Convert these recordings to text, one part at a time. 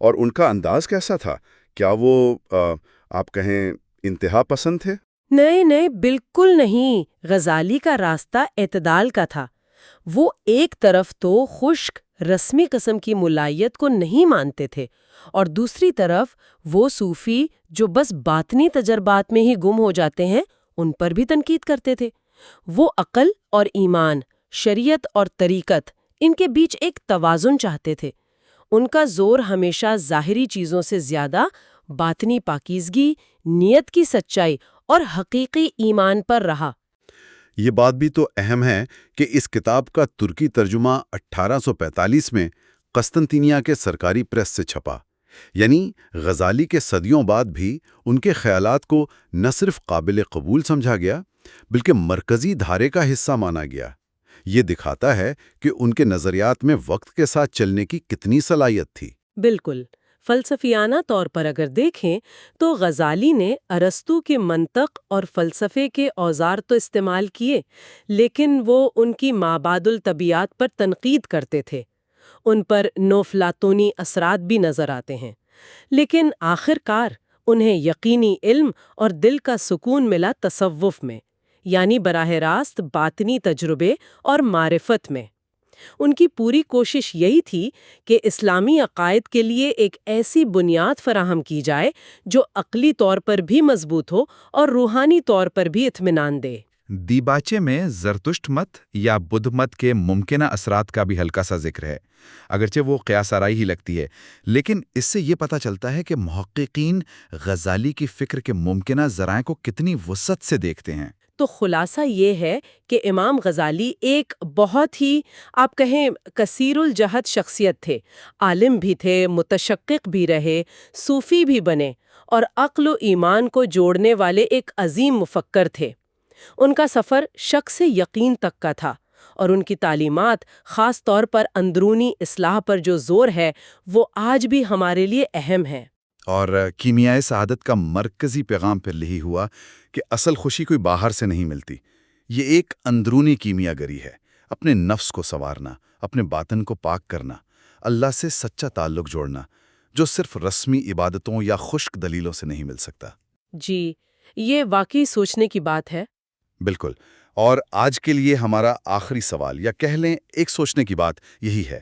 اور ان کا انداز کیسا تھا؟ کیا وہ آپ کہیں انتہا پسند تھے؟ نہیں بالکل نہیں. غزالی کا راستہ اعتدال کا تھا. وہ ایک طرف تو خشک رسمی قسم کی ملائیت کو نہیں مانتے تھے اور دوسری طرف وہ صوفی جو بس باطنی تجربات میں ہی گم ہو جاتے ہیں ان پر بھی تنقید کرتے تھے. وہ عقل اور ایمان، شریعت اور طریقت، ان کے بیچ ایک توازن چاہتے تھے. ان کا زور ہمیشہ ظاہری چیزوں سے زیادہ باطنی پاکیزگی، نیت کی سچائی اور حقیقی ایمان پر رہا. یہ بات بھی تو اہم ہے کہ اس کتاب کا ترکی ترجمہ 1845 میں قسطنطینیہ کے سرکاری پریس سے چھپا. یعنی غزالی کے صدیوں بعد بھی ان کے خیالات کو نہ صرف قابل قبول سمجھا گیا بلکہ مرکزی دھارے کا حصہ مانا گیا. یہ دکھاتا ہے کہ ان کے نظریات میں وقت کے ساتھ چلنے کی کتنی صلاحیت تھی. بالکل. فلسفیانہ طور پر اگر دیکھیں تو غزالی نے ارسطو کے منطق اور فلسفے کے اوزار تو استعمال کیے، لیکن وہ ان کی مابعد الطبیعات پر تنقید کرتے تھے. ان پر نوفلاطونی اثرات بھی نظر آتے ہیں. لیکن آخر کار انہیں یقینی علم اور دل کا سکون ملا تصوف میں، یعنی براہ راست باطنی تجربے اور معرفت میں. ان کی پوری کوشش یہی تھی کہ اسلامی عقائد کے لیے ایک ایسی بنیاد فراہم کی جائے جو عقلی طور پر بھی مضبوط ہو اور روحانی طور پر بھی اطمینان دے. دیباچے میں زرتشت مت یا بدھ مت کے ممکنہ اثرات کا بھی ہلکا سا ذکر ہے، اگرچہ وہ قیاس آرائی ہی لگتی ہے. لیکن اس سے یہ پتہ چلتا ہے کہ محققین غزالی کی فکر کے ممکنہ ذرائع کو کتنی وسعت سے دیکھتے ہیں. تو خلاصہ یہ ہے کہ امام غزالی ایک بہت ہی آپ کہیں کثیر الجہت شخصیت تھے. عالم بھی تھے، متشقق بھی رہے، صوفی بھی بنے اور عقل و ایمان کو جوڑنے والے ایک عظیم مفکر تھے. ان کا سفر شک سے یقین تک کا تھا اور ان کی تعلیمات، خاص طور پر اندرونی اصلاح پر جو زور ہے، وہ آج بھی ہمارے لیے اہم ہے. اور کیمیائے سعادت کا مرکزی پیغام پھر یہی ہوا کہ اصل خوشی کوئی باہر سے نہیں ملتی. یہ ایک اندرونی کیمیا گری ہے. اپنے نفس کو سنوارنا، اپنے باطن کو پاک کرنا، اللہ سے سچا تعلق جوڑنا، جو صرف رسمی عبادتوں یا خشک دلیلوں سے نہیں مل سکتا. جی، یہ واقعی سوچنے کی بات ہے. بالکل. اور آج کے لیے ہمارا آخری سوال یا کہہ لیں ایک سوچنے کی بات یہی ہے.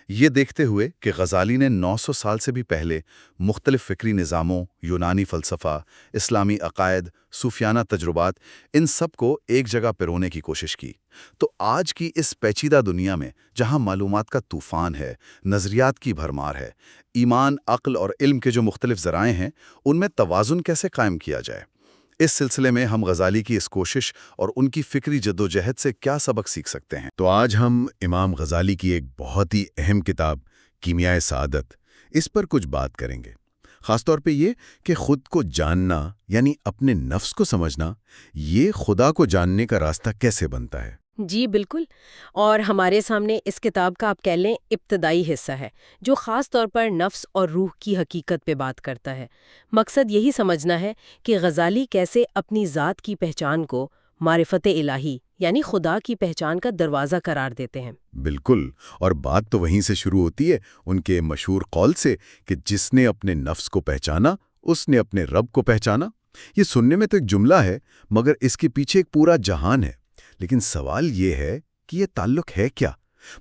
یہ دیکھتے ہوئے کہ غزالی نے 900 سال سے بھی پہلے مختلف فکری نظاموں، یونانی فلسفہ، اسلامی عقائد، صوفیانہ تجربات، ان سب کو ایک جگہ پرونے کی کوشش کی، تو آج کی اس پیچیدہ دنیا میں جہاں معلومات کا طوفان ہے، نظریات کی بھرمار ہے، ایمان، عقل اور علم کے جو مختلف ذرائع ہیں، ان میں توازن کیسے قائم کیا جائے؟ اس سلسلے میں ہم غزالی کی اس کوشش اور ان کی فکری جدوجہد سے کیا سبق سیکھ سکتے ہیں؟ تو آج ہم امام غزالی کی ایک بہت ہی اہم کتاب کیمیائے سعادت، اس پر کچھ بات کریں گے. خاص طور پہ یہ کہ خود کو جاننا یعنی اپنے نفس کو سمجھنا، یہ خدا کو جاننے کا راستہ کیسے بنتا ہے؟ جی بالکل. اور ہمارے سامنے اس کتاب کا آپ کہہ لیں ابتدائی حصہ ہے جو خاص طور پر نفس اور روح کی حقیقت پہ بات کرتا ہے. مقصد یہی سمجھنا ہے کہ غزالی کیسے اپنی ذات کی پہچان کو معرفت الہی یعنی خدا کی پہچان کا دروازہ قرار دیتے ہیں. بالکل. اور بات تو وہیں سے شروع ہوتی ہے، ان کے مشہور قول سے کہ جس نے اپنے نفس کو پہچانا اس نے اپنے رب کو پہچانا. یہ سننے میں تو ایک جملہ ہے مگر اس کے پیچھے ایک پورا جہان ہے. لیکن سوال یہ ہے کہ یہ تعلق ہے کیا؟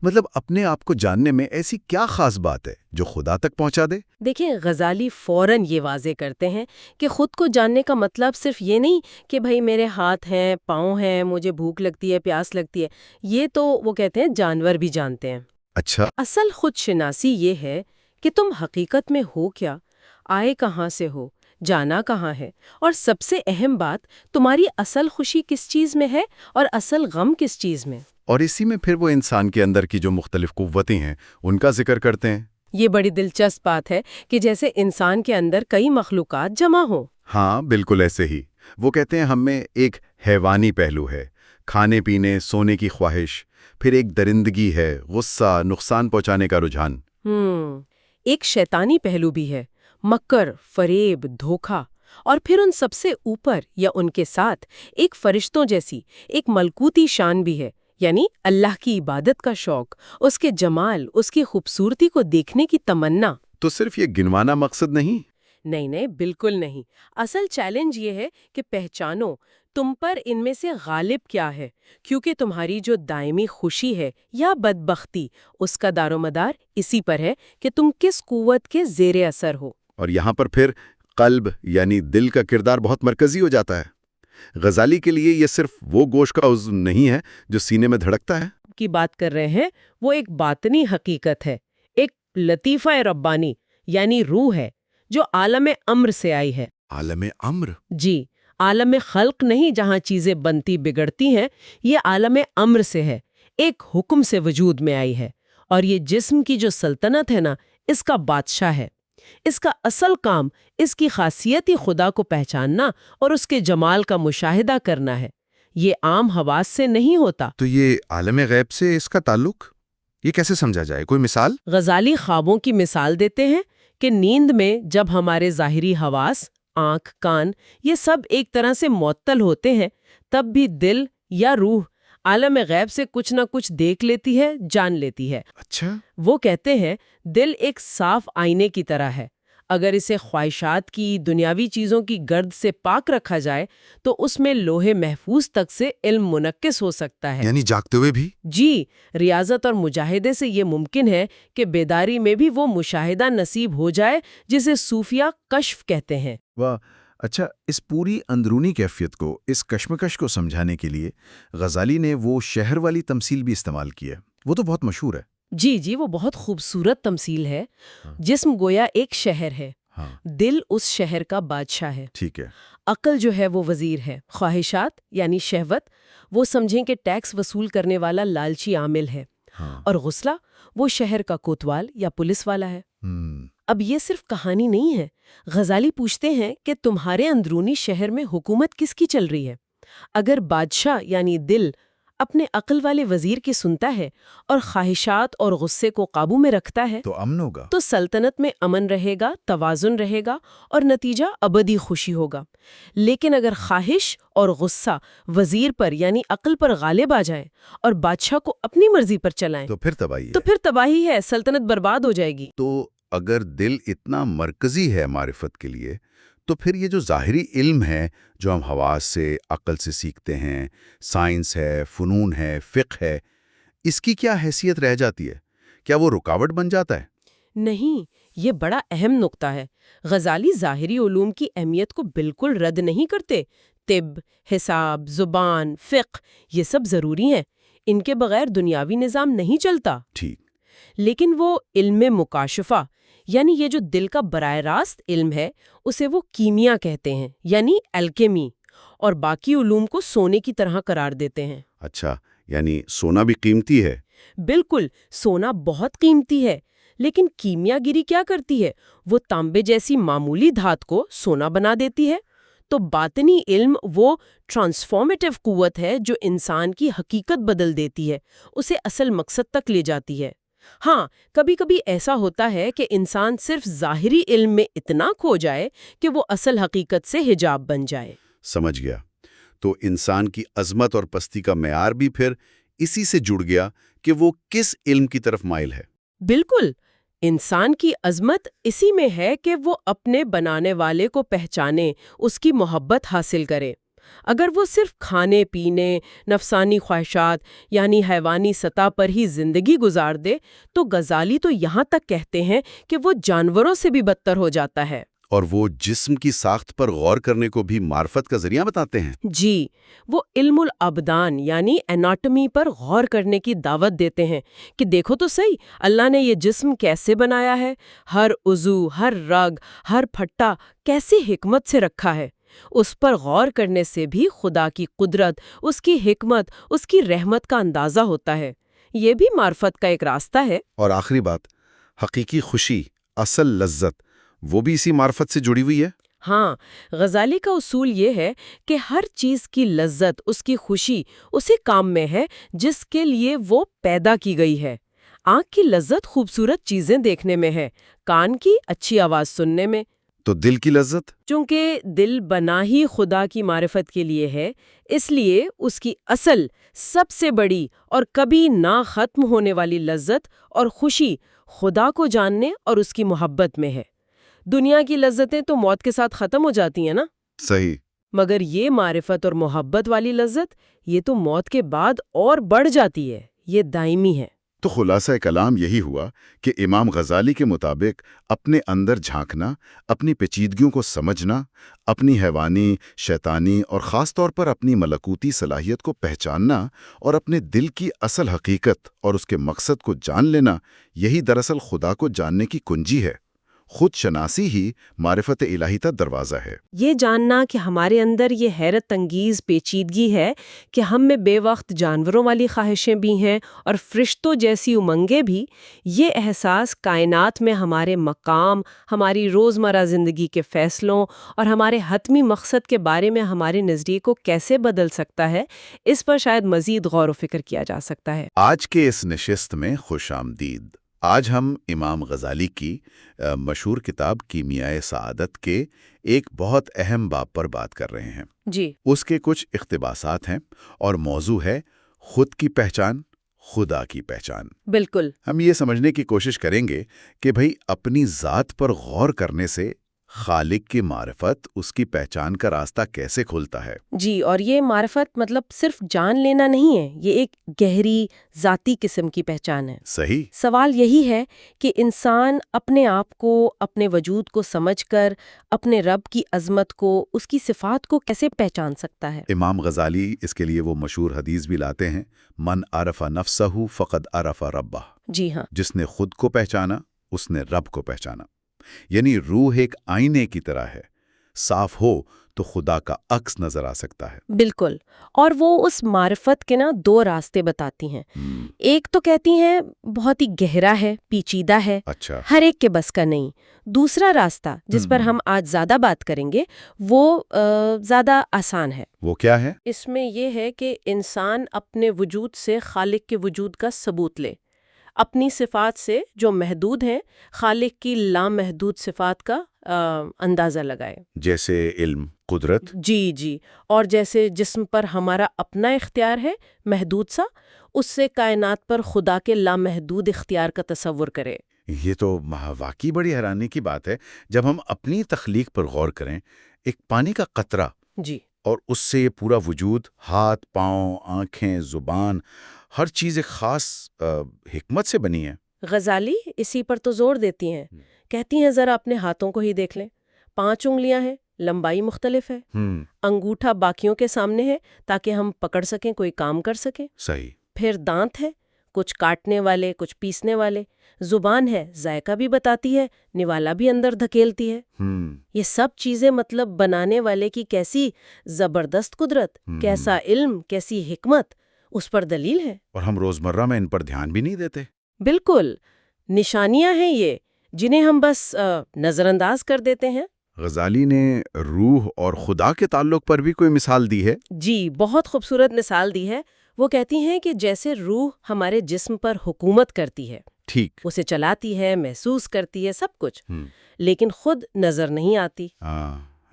مطلب اپنے آپ کو جاننے میں ایسی کیا خاص بات ہے جو خدا تک پہنچا دے؟ دیکھیں، غزالی فوراً یہ واضح کرتے ہیں کہ خود کو جاننے کا مطلب صرف یہ نہیں کہ بھئی میرے ہاتھ ہیں، پاؤں ہیں، مجھے بھوک لگتی ہے، پیاس لگتی ہے. یہ تو وہ کہتے ہیں جانور بھی جانتے ہیں. اچھا. اصل خود شناسی یہ ہے کہ تم حقیقت میں ہو کیا، آئے کہاں سے ہو، جانا کہاں ہے، اور سب سے اہم بات تمہاری اصل خوشی کس چیز میں ہے اور اصل غم کس چیز میں. اور اسی میں پھر وہ انسان کے اندر کی جو مختلف قوتیں ہیں ان کا ذکر کرتے ہیں. یہ بڑی دلچسپ بات ہے کہ جیسے انسان کے اندر کئی مخلوقات جمع ہوں. ہاں بالکل ایسے ہی. وہ کہتے ہیں ہم میں ایک حیوانی پہلو ہے، کھانے پینے سونے کی خواہش، پھر ایک درندگی ہے، غصہ، نقصان پہنچانے کا رجحان. ایک شیطانی پہلو بھی ہے، مکر، فریب، دھوکہ، اور پھر ان سب سے اوپر یا ان کے ساتھ ایک فرشتوں جیسی ایک ملکوتی شان بھی ہے، یعنی اللہ کی عبادت کا شوق، اس کے جمال، اس کی خوبصورتی کو دیکھنے کی تمنا. تو صرف یہ گنوانا مقصد نہیں؟ نہیں، بالکل نہیں۔ اصل چیلنج یہ ہے کہ پہچانو تم پر ان میں سے غالب کیا ہے، کیونکہ تمہاری جو دائمی خوشی ہے یا بدبختی، اس کا دار و مدار اسی پر ہے کہ تم کس قوت کے زیر اثر ہو۔ اور یہاں پر پھر قلب یعنی دل کا کردار بہت مرکزی ہو جاتا ہے۔ غزالی کے لیے یہ صرف وہ گوشت کا عضو نہیں ہے جو سینے میں دھڑکتا ہے۔ کی بات کر رہے ہیں وہ ایک باطنی حقیقت ہے، ایک لطیفہ ربانی یعنی روح ہے جو عالم امر سے آئی ہے۔ عالم امر؟ جی، عالم خلق نہیں جہاں چیزیں بنتی بگڑتی ہیں، یہ عالم امر سے ہے، ایک حکم سے وجود میں آئی ہے، اور یہ جسم کی جو سلطنت ہے نا، اس کا بادشاہ ہے۔ اس کا اصل کام اس کی خاصیتی خدا کو پہچاننا اور اس کے جمال کا مشاہدہ کرنا ہے، یہ عام حواس سے نہیں ہوتا۔ تو یہ عالم غیب سے اس کا تعلق یہ کیسے سمجھا جائے؟ کوئی مثال؟ غزالی خوابوں کی مثال دیتے ہیں کہ نیند میں جب ہمارے ظاہری حواس، آنکھ، کان، یہ سب ایک طرح سے معطل ہوتے ہیں، تب بھی دل یا روح عالم غیب سے کچھ نہ کچھ دیکھ لیتی ہے، جان لیتی ہے۔ اچھا، وہ کہتے ہیں دل ایک صاف آئینے کی طرح ہے، اگر اسے خواہشات کی، دنیاوی چیزوں کی گرد سے پاک رکھا جائے تو اس میں لوح محفوظ تک سے علم منعکس ہو سکتا ہے۔ یعنی جاگتے ہوئے بھی؟ جی، ریاضت اور مجاہدے سے یہ ممکن ہے کہ بیداری میں بھی وہ مشاہدہ نصیب ہو جائے جسے صوفیہ کشف کہتے ہیں۔ واہ، اچھا، اس پوری اندرونی کیفیت کو، اس کشمکش کو سمجھانے کے لیے غزالی نے وہ شہر والی تمثیل بھی استعمال کی ہے، وہ تو بہت مشہور ہے۔ جی، وہ بہت خوبصورت تمثیل ہے۔ جسم گویا ایک شہر ہے، دل اس شہر کا بادشاہ ہے، ٹھیک ہے۔ عقل جو ہے وہ وزیر ہے، خواہشات یعنی شہوت وہ سمجھیں کہ ٹیکس وصول کرنے والا لالچی عامل ہے، اور غصہ وہ شہر کا کوتوال یا پولیس والا ہے۔ اب یہ صرف کہانی نہیں ہے، غزالی پوچھتے ہیں کہ تمہارے اندرونی شہر میں حکومت کس کی چل رہی ہے؟ اگر بادشاہ یعنی دل اپنے عقل والے وزیر کی سنتا ہے اور خواہشات اور غصے کو قابو میں رکھتا ہے تو امن ہوگا، تو سلطنت میں امن رہے گا، توازن رہے گا اور نتیجہ ابدی خوشی ہوگا۔ لیکن اگر خواہش اور غصہ وزیر پر یعنی عقل پر غالب آ جائیں اور بادشاہ کو اپنی مرضی پر چلائیں تو پھر تباہی ہے۔ تو پھر تباہی ہے، سلطنت برباد ہو جائے گی۔ تو اگر دل اتنا مرکزی ہے معرفت کے لیے، تو پھر یہ جو ظاہری علم ہے جو ہم حواس سے، عقل سے سیکھتے ہیں، سائنس ہے، فنون ہے، فقہ ہے، اس کی کیا حیثیت رہ جاتی ہے؟ کیا وہ رکاوٹ بن جاتا ہے؟ نہیں، یہ بڑا اہم نقطہ ہے۔ غزالی ظاہری علوم کی اہمیت کو بالکل رد نہیں کرتے۔ طب، حساب، زبان، فقہ یہ سب ضروری ہیں، ان کے بغیر دنیاوی نظام نہیں چلتا۔ ٹھیک۔ لیکن وہ علم مکاشفہ یعنی یہ جو دل کا براہ راست علم ہے، اسے وہ کیمیا کہتے ہیں، یعنی الکیمی، اور باقی علوم کو سونے کی طرح قرار دیتے ہیں۔ اچھا، یعنی سونا بھی قیمتی ہے؟ بالکل، سونا بہت قیمتی ہے، لیکن کیمیا گری کیا کرتی ہے؟ وہ تانبے جیسی معمولی دھات کو سونا بنا دیتی ہے۔ تو باطنی علم وہ ٹرانسفارمیٹیو قوت ہے جو انسان کی حقیقت بدل دیتی ہے، اسے اصل مقصد تک لے جاتی ہے۔ ہاں، کبھی کبھی ایسا ہوتا ہے کہ انسان صرف ظاہری علم میں اتنا کھو جائے کہ وہ اصل حقیقت سے حجاب بن جائے۔ سمجھ گیا۔ تو انسان کی عظمت اور پستی کا معیار بھی پھر اسی سے جڑ گیا کہ وہ کس علم کی طرف مائل ہے۔ بالکل، انسان کی عظمت اسی میں ہے کہ وہ اپنے بنانے والے کو پہچانے، اس کی محبت حاصل کرے۔ اگر وہ صرف کھانے پینے، نفسانی خواہشات یعنی حیوانی سطح پر ہی زندگی گزار دے تو غزالی تو یہاں تک کہتے ہیں کہ وہ جانوروں سے بھی بدتر ہو جاتا ہے۔ اور وہ جسم کی ساخت پر غور کرنے کو بھی معرفت کا ذریعہ بتاتے ہیں۔ جی، وہ علم الابدان یعنی اناٹمی پر غور کرنے کی دعوت دیتے ہیں کہ دیکھو تو صحیح، اللہ نے یہ جسم کیسے بنایا ہے، ہر عضو، ہر رگ، ہر پھٹا کیسی حکمت سے رکھا ہے۔ اس پر غور کرنے سے بھی خدا کی قدرت، اس کی حکمت، اس کی رحمت کا اندازہ ہوتا ہے۔ یہ بھی معرفت کا ایک راستہ ہے۔ اور آخری بات، حقیقی خوشی، اصل لذت، وہ بھی اسی معرفت سے جڑی ہوئی ہے۔ ہاں، غزالی کا اصول یہ ہے کہ ہر چیز کی لذت، اس کی خوشی اسی کام میں ہے جس کے لیے وہ پیدا کی گئی ہے۔ آنکھ کی لذت خوبصورت چیزیں دیکھنے میں ہے، کان کی اچھی آواز سننے میں۔ تو دل کی لذت؟ چونکہ دل بنا ہی خدا کی معرفت کے لیے ہے، اس لیے اس کی اصل، سب سے بڑی اور کبھی نہ ختم ہونے والی لذت اور خوشی خدا کو جاننے اور اس کی محبت میں ہے۔ دنیا کی لذتیں تو موت کے ساتھ ختم ہو جاتی ہیں نا، صحیح۔ مگر یہ معرفت اور محبت والی لذت، یہ تو موت کے بعد اور بڑھ جاتی ہے، یہ دائمی ہے۔ تو خلاصہ کلام یہی ہوا کہ امام غزالی کے مطابق اپنے اندر جھانکنا، اپنی پیچیدگیوں کو سمجھنا، اپنی حیوانی، شیطانی اور خاص طور پر اپنی ملکوتی صلاحیت کو پہچاننا اور اپنے دل کی اصل حقیقت اور اس کے مقصد کو جان لینا، یہی دراصل خدا کو جاننے کی کنجی ہے۔ خود شناسی ہی معرفت الہی کا دروازہ ہے۔ یہ جاننا کہ ہمارے اندر یہ حیرت انگیز پیچیدگی ہے کہ ہم میں بے وقت جانوروں والی خواہشیں بھی ہیں اور فرشتوں جیسی امنگیں بھی، یہ احساس کائنات میں ہمارے مقام، ہماری روزمرہ زندگی کے فیصلوں اور ہمارے حتمی مقصد کے بارے میں ہمارے نظریے کو کیسے بدل سکتا ہے، اس پر شاید مزید غور و فکر کیا جا سکتا ہے۔ آج کے اس نشست میں خوش آمدید۔ آج ہم امام غزالی کی مشہور کتاب کیمیائے سعادت کے ایک بہت اہم باب پر بات کر رہے ہیں۔ جی، اس کے کچھ اقتباسات ہیں اور موضوع ہے خود کی پہچان، خدا کی پہچان۔ بالکل۔ ہم یہ سمجھنے کی کوشش کریں گے کہ بھئی اپنی ذات پر غور کرنے سے خالق کی معرفت، اس کی پہچان کا راستہ کیسے کھلتا ہے۔ جی، اور یہ معرفت مطلب صرف جان لینا نہیں ہے، یہ ایک گہری ذاتی قسم کی پہچان ہے۔ صحیح۔ سوال یہی ہے کہ انسان اپنے آپ کو، اپنے وجود کو سمجھ کر اپنے رب کی عظمت کو، اس کی صفات کو کیسے پہچان سکتا ہے؟ امام غزالی اس کے لیے وہ مشہور حدیث بھی لاتے ہیں، من عرف نفسہ فقد عرف ربہ۔ جی ہاں، جس نے خود کو پہچانا، اس نے رب کو پہچانا۔ یعنی روح ایک آئینے کی طرح ہے، صاف ہو تو خدا کا عکس نظر آ سکتا ہے۔ بالکل۔ اور وہ اس معرفت کے دو راستے بتاتی ہیں۔ ایک تو کہتی ہیں بہت ہی گہرا ہے، پیچیدہ ہے، اچھا۔ ہر ایک کے بس کا نہیں۔ دوسرا راستہ جس پر ہم آج زیادہ بات کریں گے وہ زیادہ آسان ہے۔ وہ کیا ہے؟ اس میں یہ ہے کہ انسان اپنے وجود سے خالق کے وجود کا ثبوت لے، اپنی صفات سے جو محدود ہیں خالق کی لامحدود صفات کا اندازہ لگائے۔ جیسے علم، قدرت۔ جی، اور جیسے جسم پر ہمارا اپنا اختیار ہے محدود سا، اس سے کائنات پر خدا کے لامحدود اختیار کا تصور کرے۔ یہ تو واقعی بڑی حیرانی کی بات ہے جب ہم اپنی تخلیق پر غور کریں۔ ایک پانی کا قطرہ، جی، اور اس سے یہ پورا وجود، ہاتھ، پاؤں، آنکھیں، زبان، ہر چیز ایک خاص حکمت سے بنی ہے۔ غزالی اسی پر تو زور دیتی ہیں، کہتی ہیں ذرا اپنے ہاتھوں کو ہی دیکھ لیں، 5 انگلیاں ہیں، لمبائی مختلف ہے، انگوٹھا باقیوں کے سامنے ہے تاکہ ہم پکڑ سکیں، کوئی کام کر سکیں۔ صحیح۔ پھر دانت ہے، کچھ کاٹنے والے، کچھ پیسنے والے۔ زبان ہے، ذائقہ بھی بتاتی ہے، نوالا بھی اندر دھکیلتی ہے۔ یہ سب چیزیں مطلب بنانے والے کی کیسی زبردست قدرت، کیسا علم، کیسی حکمت، اس پر دلیل ہے۔ اور ہم روزمرہ میں ان پر دھیان بھی نہیں دیتے۔ بالکل، نشانیاں ہیں یہ جنہیں ہم بس نظر انداز کر دیتے ہیں۔ غزالی نے روح اور خدا کے تعلق پر بھی کوئی مثال دی ہے؟ جی، بہت خوبصورت مثال دی ہے۔ وہ کہتی ہیں کہ جیسے روح ہمارے جسم پر حکومت کرتی ہے، ٹھیک، اسے چلاتی ہے، محسوس کرتی ہے، سب کچھ، لیکن خود نظر نہیں آتی۔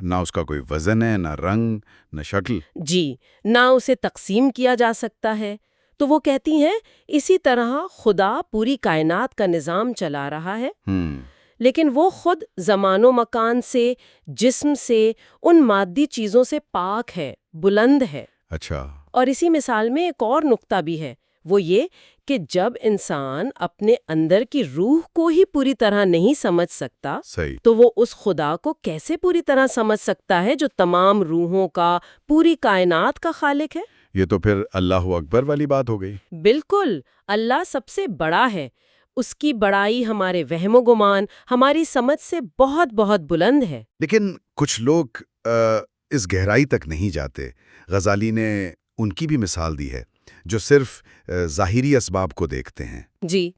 نہ اس کا کوئی وزن ہے، نہ رنگ، نہ شکل۔ جی، نہ اسے تقسیم کیا جا سکتا ہے۔ تو وہ کہتی ہیں اسی طرح خدا پوری کائنات کا نظام چلا رہا ہے، لیکن وہ خود زمان و مکان سے، جسم سے، ان مادی چیزوں سے پاک ہے، بلند ہے۔ اچھا۔ اور اسی مثال میں ایک اور نقطہ بھی ہے، وہ یہ کہ جب انسان اپنے اندر کی روح کو ہی پوری طرح نہیں سمجھ سکتا، صحیح، تو وہ اس خدا کو کیسے پوری طرح سمجھ سکتا ہے جو تمام روحوں کا، پوری کائنات کا خالق ہے؟ یہ تو پھر اللہ اکبر والی بات ہو گئی۔ بالکل، اللہ سب سے بڑا ہے، اس کی بڑائی ہمارے وہم و گمان، ہماری سمجھ سے بہت بہت بلند ہے۔ لیکن کچھ لوگ اس گہرائی تک نہیں جاتے۔ غزالی نے ان کی بھی مثال دی ہے جو صرف ظاہری اسباب کو دیکھتے ہیں۔ جی،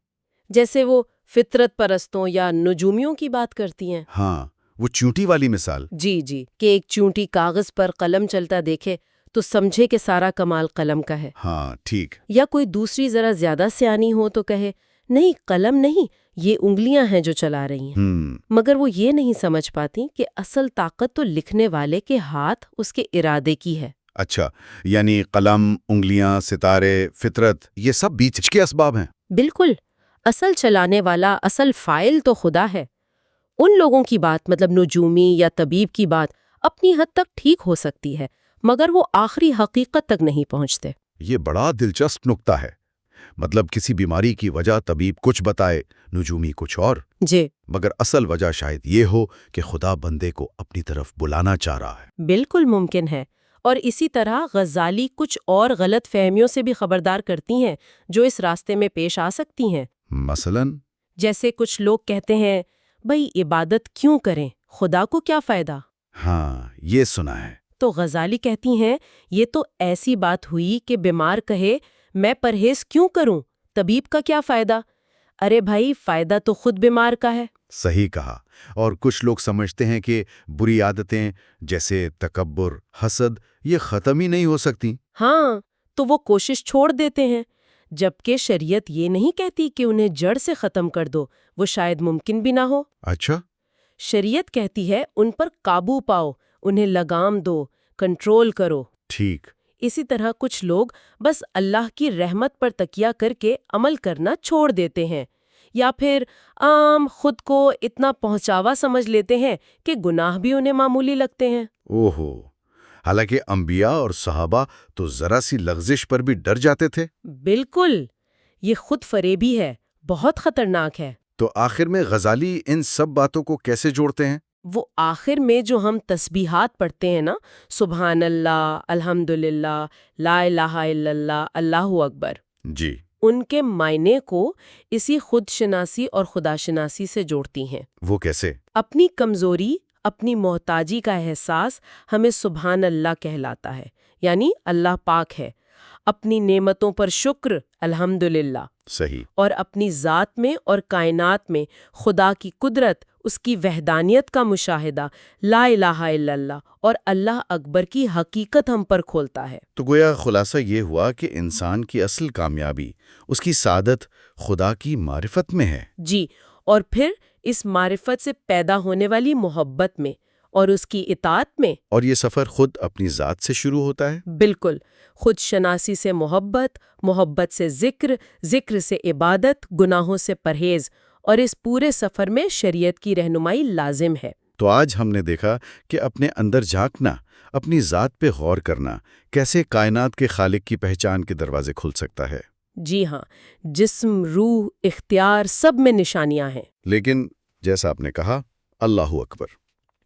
جیسے وہ فطرت پرستوں یا نجومیوں کی بات کرتی ہیں۔ ہاں، وہ چونٹی والی مثال۔ جی، کہ ایک چونٹی کاغذ پر قلم چلتا دیکھے تو سمجھے کہ سارا کمال قلم کا ہے۔ ہاں، ٹھیک۔ یا کوئی دوسری ذرا زیادہ سیانی ہو تو کہے نہیں، قلم نہیں، یہ انگلیاں ہیں جو چلا رہی ہیں۔ مگر وہ یہ نہیں سمجھ پاتی کہ اصل طاقت تو لکھنے والے کے ہاتھ، اس کے ارادے کی ہے۔ اچھا، یعنی قلم، انگلیاں، ستارے، فطرت، یہ سب بیچ کے اسباب ہیں۔ بالکل، اصل چلانے والا، اصل فائل تو خدا ہے۔ ان لوگوں کی بات، مطلب نجومی یا طبیب کی بات اپنی حد تک ٹھیک ہو سکتی ہے، مگر وہ آخری حقیقت تک نہیں پہنچتے۔ یہ بڑا دلچسپ نکتہ ہے۔ مطلب کسی بیماری کی وجہ طبیب کچھ بتائے، نجومی کچھ اور، جی مگر اصل وجہ شاید یہ ہو کہ خدا بندے کو اپنی طرف بلانا چاہ رہا ہے۔ بالکل ممکن ہے۔ اور اسی طرح غزالی کچھ اور غلط فہمیوں سے بھی خبردار کرتی ہیں جو اس راستے میں پیش آ سکتی ہیں۔ مثلاً جیسے کچھ لوگ کہتے ہیں بھئی عبادت کیوں کریں، خدا کو کیا فائدہ؟ ہاں، یہ سنا ہے۔ تو غزالی کہتی ہیں یہ تو ایسی بات ہوئی کہ بیمار کہے میں پرہیز کیوں کروں، طبیب کا کیا فائدہ؟ ارے بھائی، فائدہ تو خود بیمار کا ہے۔ صحیح کہا۔ اور کچھ لوگ سمجھتے ہیں کہ بری عادتیں جیسے تکبر، حسد، یہ ختم ہی نہیں ہو سکتی۔ ہاں، تو وہ کوشش چھوڑ دیتے ہیں، جبکہ شریعت یہ نہیں کہتی کہ انہیں جڑ سے ختم کر دو، وہ شاید ممکن بھی نہ ہو۔ اچھا، شریعت کہتی ہے ان پر قابو پاؤ، انہیں لگام دو، کنٹرول کرو۔ ٹھیک۔ اسی طرح کچھ لوگ بس اللہ کی رحمت پر تکیہ کر کے عمل کرنا چھوڑ دیتے ہیں، یا پھر خود کو اتنا پہنچاوا سمجھ لیتے ہیں کہ گناہ بھی انہیں معمولی لگتے ہیں۔ اوہو، حالانکہ انبیاء اور صحابہ تو ذرا سی لغزش پر بھی ڈر جاتے تھے۔ بالکل، یہ خود فریبی ہے، بہت خطرناک ہے۔ تو آخر میں غزالی ان سب باتوں کو کیسے جوڑتے ہیں؟ وہ آخر میں جو ہم تسبیحات پڑھتے ہیں نا، سبحان اللہ، الحمدللہ، لا الہ الا اللہ، اللہ اکبر، جی، ان کے معنی کو اسی خود شناسی اور خدا شناسی سے جوڑتی ہیں۔ وہ کیسے؟ اپنی کمزوری، اپنی محتاجی کا احساس ہمیں سبحان اللہ کہلاتا ہے، یعنی اللہ پاک ہے۔ اپنی نعمتوں پر شکر، الحمدللہ۔ صحیح۔ اور اپنی ذات میں اور کائنات میں خدا کی قدرت، اس کی وحدانیت کا مشاہدہ، لا الہ الا اللہ اور اللہ اکبر کی حقیقت ہم پر کھولتا ہے۔ تو گویا خلاصہ یہ ہوا کہ انسان کی اصل کامیابی، اس کی سعادت خدا کی معرفت میں ہے۔ جی، اور پھر اس معرفت سے پیدا ہونے والی محبت میں اور اس کی اطاعت میں۔ اور یہ سفر خود اپنی ذات سے شروع ہوتا ہے۔ بالکل، خود شناسی سے محبت، محبت سے ذکر، ذکر سے عبادت، گناہوں سے پرہیز، اور اس پورے سفر میں شریعت کی رہنمائی لازم ہے۔ تو آج ہم نے دیکھا کہ اپنے اندر جھانکنا، اپنی ذات پہ غور کرنا، کیسے کائنات کے خالق کی پہچان کے دروازے کھل سکتا ہے۔ جی ہاں، جسم، روح، اختیار، سب میں نشانیاں ہیں۔ لیکن جیسا آپ نے کہا، اللہ اکبر۔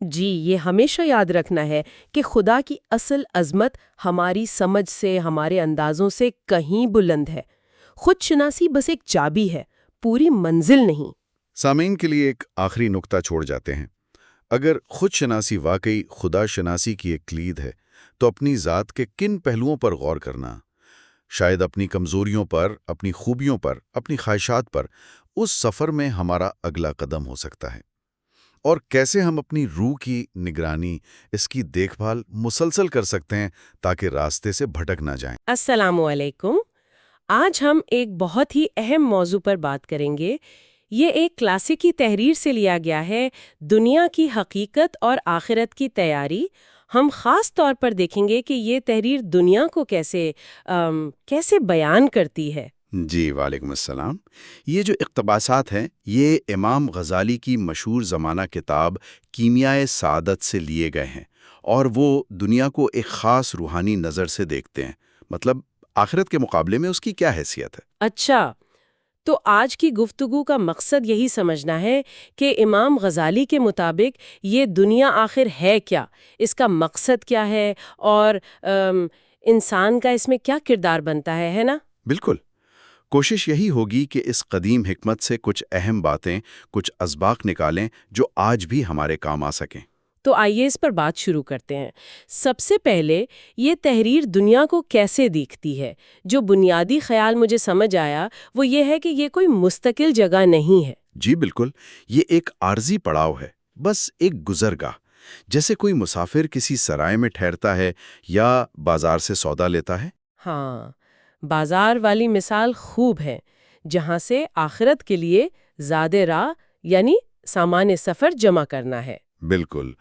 جی، یہ ہمیشہ یاد رکھنا ہے کہ خدا کی اصل عظمت ہماری سمجھ سے، ہمارے اندازوں سے کہیں بلند ہے۔ خود شناسی بس ایک چابی ہے، پوری منزل نہیں۔ سامعین کے لیے ایک آخری نکتہ چھوڑ جاتے ہیں۔ اگر خود شناسی واقعی خدا شناسی کی ایک کلید ہے، تو اپنی ذات کے کن پہلوؤں پر غور کرنا، شاید اپنی کمزوریوں پر، اپنی خوبیوں پر، اپنی خواہشات پر، اس سفر میں ہمارا اگلا قدم ہو سکتا ہے۔ اور کیسے ہم اپنی روح کی نگرانی، اس کی دیکھ بھال مسلسل کر سکتے ہیں تاکہ راستے سے بھٹک نہ جائیں۔ السلام علیکم۔ آج ہم ایک بہت ہی اہم موضوع پر بات کریں گے۔ یہ ایک کلاسیکی تحریر سے لیا گیا ہے، دنیا کی حقیقت اور آخرت کی تیاری۔ ہم خاص طور پر دیکھیں گے کہ یہ تحریر دنیا کو کیسے بیان کرتی ہے۔ جی، وعلیکم السلام۔ یہ جو اقتباسات ہیں، یہ امام غزالی کی مشہور زمانہ کتاب کیمیائے سعادت سے لیے گئے ہیں، اور وہ دنیا کو ایک خاص روحانی نظر سے دیکھتے ہیں، مطلب آخرت کے مقابلے میں اس کی کیا حیثیت ہے۔ اچھا، تو آج کی گفتگو کا مقصد یہی سمجھنا ہے کہ امام غزالی کے مطابق یہ دنیا آخر ہے کیا، اس کا مقصد کیا ہے، اور انسان کا اس میں کیا کردار بنتا ہے نا؟ بالکل۔ کوشش یہی ہوگی کہ اس قدیم حکمت سے کچھ اہم باتیں، کچھ اسباق نکالیں جو آج بھی ہمارے کام آ سکیں۔ تو آئیے اس پر بات شروع کرتے ہیں۔ سب سے پہلے یہ تحریر دنیا کو کیسے دیکھتی ہے؟ جو بنیادی خیال مجھے سمجھ آیا وہ یہ ہے کہ یہ کوئی مستقل جگہ نہیں ہے۔ جی بالکل، یہ ایک عارضی پڑاؤ ہے، بس ایک گزرگاہ، جیسے کوئی مسافر کسی سرائے میں ٹھہرتا ہے یا بازار سے سودا لیتا ہے۔ ہاں، بازار والی مثال خوب ہے، جہاں سے آخرت کے لیے زیادہ راہ یعنی سامان سفر جمع کرنا ہے۔ بالکل،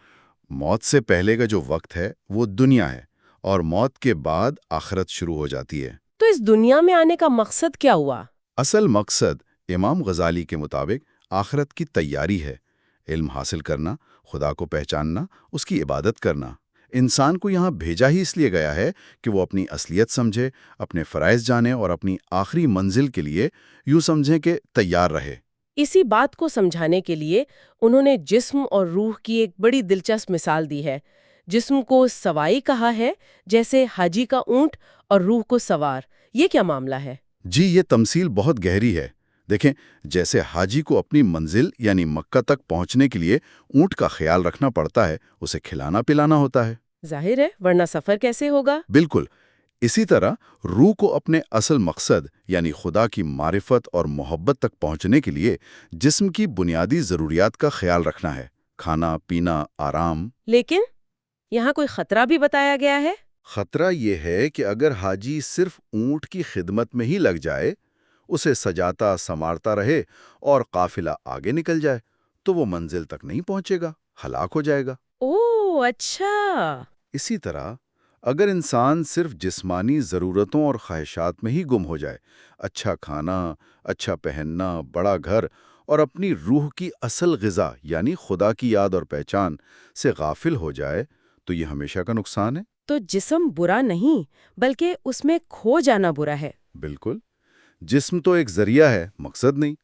موت سے پہلے کا جو وقت ہے وہ دنیا ہے، اور موت کے بعد آخرت شروع ہو جاتی ہے۔ تو اس دنیا میں آنے کا مقصد کیا ہوا؟ اصل مقصد امام غزالی کے مطابق آخرت کی تیاری ہے، علم حاصل کرنا، خدا کو پہچاننا، اس کی عبادت کرنا۔ انسان کو یہاں بھیجا ہی اس لیے گیا ہے کہ وہ اپنی اصلیت سمجھے، اپنے فرائض جانے اور اپنی آخری منزل کے لیے یوں سمجھیں کہ تیار رہے۔ اسی بات کو سمجھانے کے لیے انہوں نے جسم اور روح کی ایک بڑی دلچسپ مثال دی ہے۔ جسم کو سوائی کہا ہے، جیسے حاجی کا اونٹ، اور روح کو سوار۔ یہ کیا معاملہ ہے؟ جی، یہ تمثیل بہت گہری ہے۔ دیکھیں، جیسے حاجی کو اپنی منزل یعنی مکہ تک پہنچنے کے لیے اونٹ کا خیال رکھنا پڑتا ہے، اسے کھلانا پلانا ہوتا ہے۔ ظاہر ہے، ورنہ سفر کیسے ہوگا؟ بالکل اسی طرح روح کو اپنے اصل مقصد یعنی خدا کی معرفت اور محبت تک پہنچنے کے لیے جسم کی بنیادی ضروریات کا خیال رکھنا ہے، کھانا پینا، آرام۔ لیکن یہاں کوئی خطرہ بھی بتایا گیا ہے۔ خطرہ یہ ہے کہ اگر حاجی صرف اونٹ کی خدمت میں ہی لگ جائے، اسے سجاتا سنوارتا رہے اور قافلہ آگے نکل جائے تو وہ منزل تک نہیں پہنچے گا، ہلاک ہو جائے گا۔ اوہ اچھا۔ اسی طرح اگر انسان صرف جسمانی ضرورتوں اور خواہشات میں ہی گم ہو جائے، اچھا کھانا، اچھا پہننا، بڑا گھر، اور اپنی روح کی اصل غذا یعنی خدا کی یاد اور پہچان سے غافل ہو جائے تو یہ ہمیشہ کا نقصان ہے۔ تو جسم برا نہیں، بلکہ اس میں کھو جانا برا ہے۔ بالکل، جسم تو ایک ذریعہ ہے، مقصد نہیں۔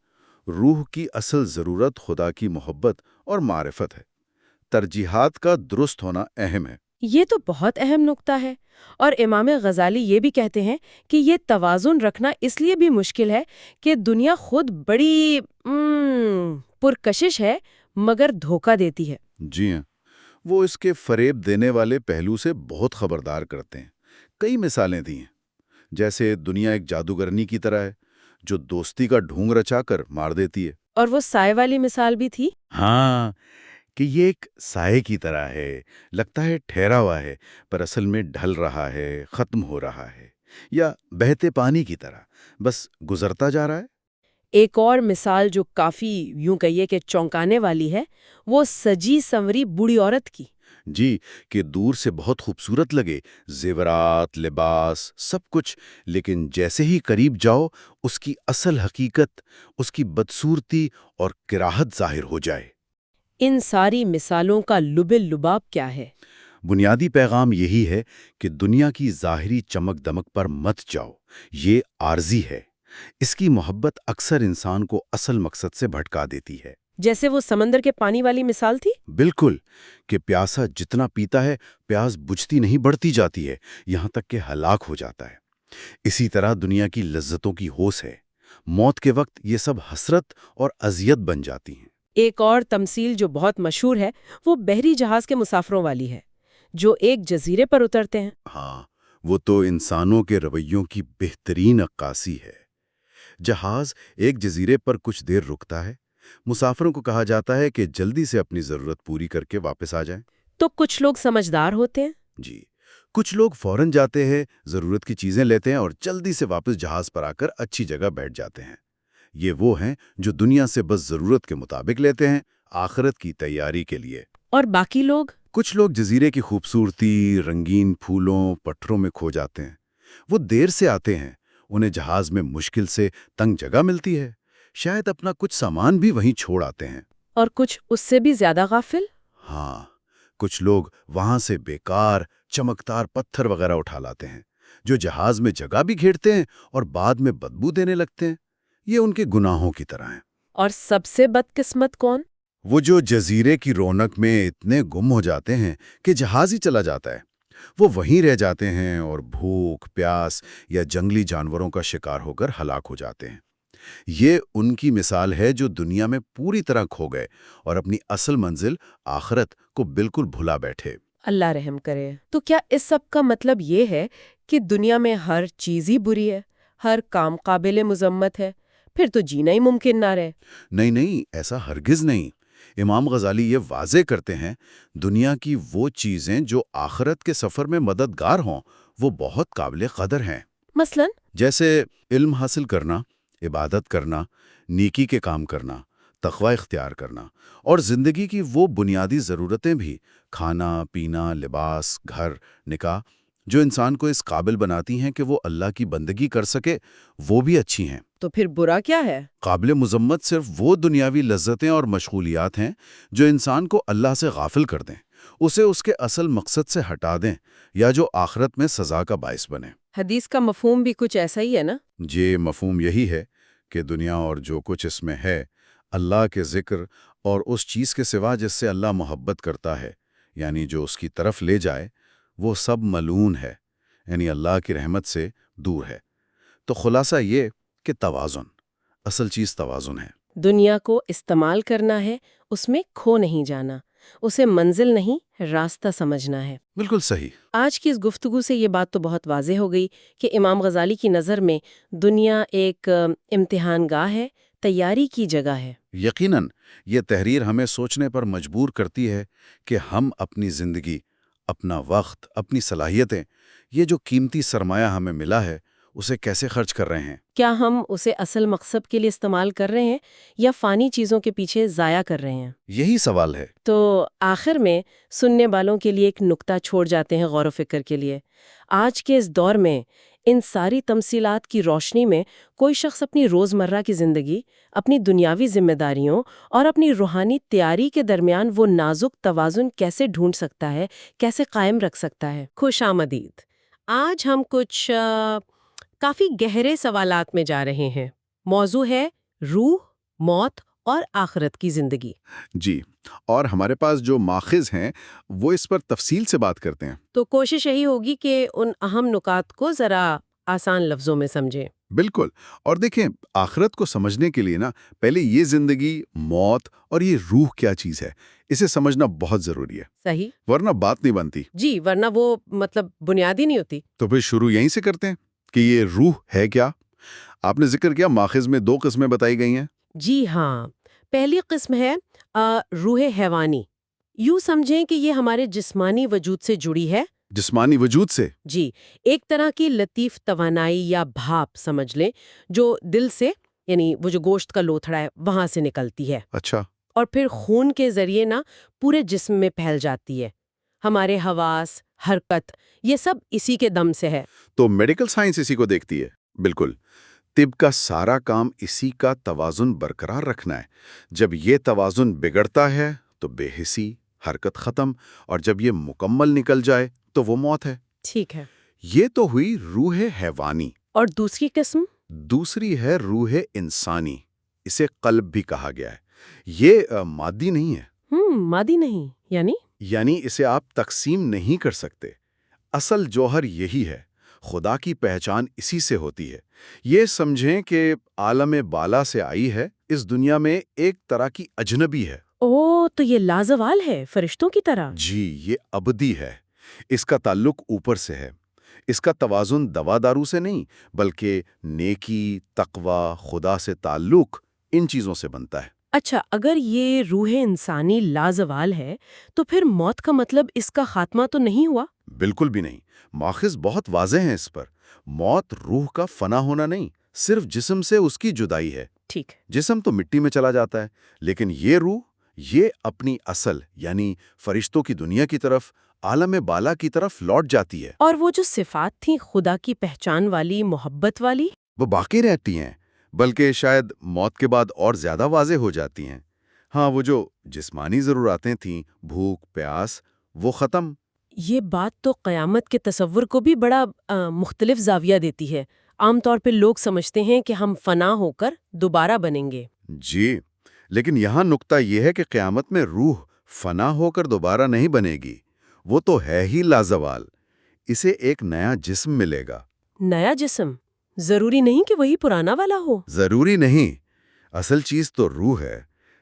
روح کی اصل ضرورت خدا کی محبت اور معرفت ہے۔ ترجیحات کا درست ہونا اہم ہے۔ یہ تو بہت اہم نکتہ ہے، اور امام غزالی یہ بھی کہتے ہیں کہ یہ توازن رکھنا اس لیے بھی مشکل ہے کہ دنیا خود بڑی پرکشش ہے، مگر دھوکہ دیتی ہے۔ جی ہاں، وہ اس کے فریب دینے والے پہلو سے بہت خبردار کرتے ہیں۔ کئی مثالیں دی ہیں، جیسے دنیا ایک جادوگرنی کی طرح ہے جو دوستی کا ڈھونگ رچا کر مار دیتی ہے۔ اور وہ سائے والی مثال بھی تھی۔ ہاں، کہ یہ ایک سائے کی طرح ہے، لگتا ہے ٹھہرا ہوا ہے پر اصل میں ڈھل رہا ہے، ختم ہو رہا ہے، یا بہتے پانی کی طرح بس گزرتا جا رہا ہے۔ ایک اور مثال جو کافی یوں کہیے کہ چونکانے والی ہے، وہ سجی سنوری بوڑھی عورت کی۔ جی، کہ دور سے بہت خوبصورت لگے، زیورات، لباس، سب کچھ، لیکن جیسے ہی قریب جاؤ اس کی اصل حقیقت، اس کی بدصورتی اور کراہت ظاہر ہو جائے۔ ان ساری مثالوں کا لب لباب کیا ہے؟ بنیادی پیغام یہی ہے کہ دنیا کی ظاہری چمک دمک پر مت جاؤ، یہ عارضی ہے۔ اس کی محبت اکثر انسان کو اصل مقصد سے بھٹکا دیتی ہے۔ جیسے وہ سمندر کے پانی والی مثال تھی۔ بالکل، کہ پیاسا جتنا پیتا ہے پیاس بجھتی نہیں، بڑھتی جاتی ہے، یہاں تک کہ ہلاک ہو جاتا ہے۔ اسی طرح دنیا کی لذتوں کی ہوس ہے، موت کے وقت یہ سب حسرت اور اذیت بن جاتی ہیں۔ ایک اور تمثیل جو بہت مشہور ہے وہ بحری جہاز کے مسافروں والی ہے، جو ایک جزیرے پر اترتے ہیں۔ ہاں، وہ تو انسانوں کے رویوں کی بہترین عکاسی ہے۔ جہاز ایک جزیرے پر کچھ دیر رکتا ہے، مسافروں کو کہا جاتا ہے کہ جلدی سے اپنی ضرورت پوری کر کے واپس آ جائیں۔ تو کچھ لوگ سمجھدار ہوتے ہیں۔ جی، کچھ لوگ فوراً جاتے ہیں، ضرورت کی چیزیں لیتے ہیں اور جلدی سے واپس جہاز پر آ کر اچھی جگہ بیٹھ جاتے ہیں۔ یہ وہ ہیں جو دنیا سے بس ضرورت کے مطابق لیتے ہیں، آخرت کی تیاری کے لیے۔ اور باقی لوگ؟ کچھ لوگ جزیرے کی خوبصورتی، رنگین پھولوں، پتھروں میں کھو جاتے ہیں۔ وہ دیر سے آتے ہیں، انہیں جہاز میں مشکل سے تنگ جگہ ملتی ہے، شاید اپنا کچھ سامان بھی وہیں چھوڑ آتے ہیں۔ اور کچھ اس سے بھی زیادہ غافل؟ ہاں، کچھ لوگ وہاں سے بیکار چمکدار پتھر وغیرہ اٹھا لاتے ہیں، جو جہاز میں جگہ بھی گھیرتے ہیں اور بعد میں بدبو دینے لگتے ہیں۔ یہ ان کے گناہوں کی طرح ہیں۔ اور سب سے بدقسمت کون؟ وہ جو جزیرے کی رونق میں اتنے گم ہو جاتے ہیں کہ جہاز ہی چلا جاتا ہے۔ وہ وہیں رہ جاتے ہیں اور بھوک، پیاس یا جنگلی جانوروں کا شکار ہو کر ہلاک ہو جاتے ہیں۔ یہ ان کی مثال ہے جو دنیا میں پوری طرح کھو گئے اور اپنی اصل منزل آخرت کو بالکل بھلا بیٹھے۔ اللہ رحم کرے۔ تو کیا اس سب کا مطلب یہ ہے کہ دنیا میں ہر چیز ہی بری ہے، ہر کام قابل مذمت ہے؟ پھر تو جینا ہی ممکن نہ رہے۔ نہیں، ایسا ہرگز نہیں۔ امام غزالی یہ واضح کرتے ہیں، دنیا کی وہ چیزیں جو آخرت کے سفر میں مددگار ہوں، وہ بہت قابل قدر ہیں۔ مثلاً جیسے علم حاصل کرنا، عبادت کرنا، نیکی کے کام کرنا، تقوی اختیار کرنا، اور زندگی کی وہ بنیادی ضرورتیں بھی، کھانا، پینا، لباس، گھر، نکاح، جو انسان کو اس قابل بناتی ہیں کہ وہ اللہ کی بندگی کر سکے وہ بھی اچھی ہیں۔ تو پھر برا کیا ہے؟ قابل مذمت صرف وہ دنیاوی لذتیں اور مشغولیات ہیں جو انسان کو اللہ سے غافل کر دیں، اسے اس کے اصل مقصد سے ہٹا دیں، یا جو آخرت میں سزا کا باعث بنے۔ حدیث کا مفہوم بھی کچھ ایسا ہی ہے نا؟ یہ مفہوم یہی ہے کہ دنیا اور جو کچھ اس میں ہے، اللہ کے ذکر اور اس چیز کے سوا جس سے اللہ محبت کرتا ہے، یعنی جو اس کی طرف لے جائے، وہ سب ملعون ہے، یعنی اللہ کی رحمت سے دور ہے۔ تو خلاصہ یہ کہ توازن، اصل چیز توازن ہے۔ دنیا کو استعمال کرنا ہے، اس میں کھو نہیں جانا، اسے منزل نہیں راستہ سمجھنا ہے۔ بالکل صحیح۔ آج کی اس گفتگو سے یہ بات تو بہت واضح ہو گئی کہ امام غزالی کی نظر میں دنیا ایک امتحان گاہ ہے، تیاری کی جگہ ہے۔ یقیناً یہ تحریر ہمیں سوچنے پر مجبور کرتی ہے کہ ہم اپنی زندگی، اپنا وقت، اپنی صلاحیتیں، یہ جو قیمتی سرمایہ ہمیں ملا ہے، اسے کیسے خرچ کر رہے ہیں۔ کیا ہم اسے اصل مقصد کے لیے استعمال کر رہے ہیں یا فانی چیزوں کے پیچھے ضائع کر رہے ہیں؟ یہی سوال ہے۔ تو آخر میں سننے والوں کے لیے ایک نکتہ چھوڑ جاتے ہیں غور و فکر کے لیے۔ آج کے اس دور میں ان ساری تمثیلات کی روشنی میں کوئی شخص اپنی روزمرہ کی زندگی، اپنی دنیاوی ذمہ داریوں اور اپنی روحانی تیاری کے درمیان وہ نازک توازن کیسے ڈھونڈ سکتا ہے، کیسے قائم رکھ سکتا ہے؟ خوش آمدید۔ آج ہم کچھ کافی گہرے سوالات میں جا رہے ہیں۔ موضوع ہے روح، موت اور آخرت کی زندگی۔ جی، اور ہمارے پاس جو ماخذ ہیں وہ اس پر تفصیل سے بات کرتے ہیں۔ تو کوشش یہی ہوگی کہ ان اہم نکات کو ذرا آسان لفظوں میں سمجھیں۔ بالکل، اور دیکھیں آخرت کو سمجھنے کے لیے پہلے یہ زندگی، موت اور یہ روح کیا چیز ہے، اسے سمجھنا بہت ضروری ہے، صحیح؟ ورنہ بات نہیں بنتی۔ جی، ورنہ وہ بنیادی نہیں ہوتی۔ تو پھر شروع یہیں سے کرتے ہیں کہ یہ روح ہے کیا؟ آپ نے ذکر کیا ماخذ میں 2 قسمیں بتائی گئی ہیں۔ جی ہاں، پہلی قسم ہے روح حیوانی۔ یوں سمجھیں کہ یہ ہمارے جسمانی وجود سے جڑی ہے۔ جسمانی وجود سے؟ جی، ایک طرح کی لطیف توانائی یا بھاپ سمجھ لیں، جو دل سے، یعنی وہ جو گوشت کا لوتھڑا ہے وہاں سے نکلتی ہے، اچھا۔ اور پھر خون کے ذریعے پورے جسم میں پھیل جاتی ہے۔ ہمارے حواس، حرکت، یہ سب اسی کے دم سے ہے۔ تو میڈیکل سائنس اسی کو دیکھتی ہے۔ بالکل، طب کا سارا کام اسی کا توازن برقرار رکھنا ہے۔ جب یہ توازن بگڑتا ہے تو بے حسی، حرکت ختم، اور جب یہ مکمل نکل جائے تو وہ موت ہے۔ ٹھیک ہے۔ یہ تو ہوئی روح حیوانی۔ اور دوسری قسم؟ دوسری ہے روح انسانی، اسے قلب بھی کہا گیا ہے۔ یہ مادی نہیں ہے۔ مادی نہیں، یعنی اسے آپ تقسیم نہیں کر سکتے۔ اصل جوہر یہی ہے، خدا کی پہچان اسی سے ہوتی ہے۔ یہ سمجھیں کہ عالم بالا سے آئی ہے، اس دنیا میں ایک طرح کی اجنبی ہے۔ تو یہ لازوال ہے، فرشتوں کی طرح؟ جی، یہ ابدی ہے، اس کا تعلق اوپر سے ہے۔ اس کا توازن دوا دارو سے نہیں، بلکہ نیکی، تقوی، خدا سے تعلق، ان چیزوں سے بنتا ہے۔ اچھا، اگر یہ روح انسانی لازوال ہے تو پھر موت کا مطلب اس کا خاتمہ تو نہیں ہوا؟ بالکل بھی نہیں، ماخذ بہت واضح ہیں اس پر۔ موت روح کا فنا ہونا نہیں، صرف جسم سے اس کی جدائی ہے۔ ٹھیک۔ جسم تو مٹی میں چلا جاتا ہے، لیکن یہ روح، یہ اپنی اصل یعنی فرشتوں کی دنیا کی طرف، عالم بالا کی طرف لوٹ جاتی ہے۔ اور وہ جو صفات تھیں خدا کی پہچان والی، محبت والی؟ وہ باقی رہتی ہیں، بلکہ شاید موت کے بعد اور زیادہ واضح ہو جاتی ہیں۔ ہاں، وہ جو جسمانی ضرورتیں تھیں، بھوک، پیاس، وہ ختم۔ یہ بات تو قیامت کے تصور کو بھی بڑا مختلف زاویہ دیتی ہے۔ عام طور پہ لوگ سمجھتے ہیں کہ ہم فنا ہو کر دوبارہ بنیں گے۔ جی، لیکن یہاں نقطہ یہ ہے کہ قیامت میں روح فنا ہو کر دوبارہ نہیں بنے گی، وہ تو ہے ہی لازوال۔ اسے ایک نیا جسم ملے گا۔ نیا جسم؟ ضروری نہیں کہ وہی پرانا والا ہو۔ ضروری نہیں، اصل چیز تو روح ہے۔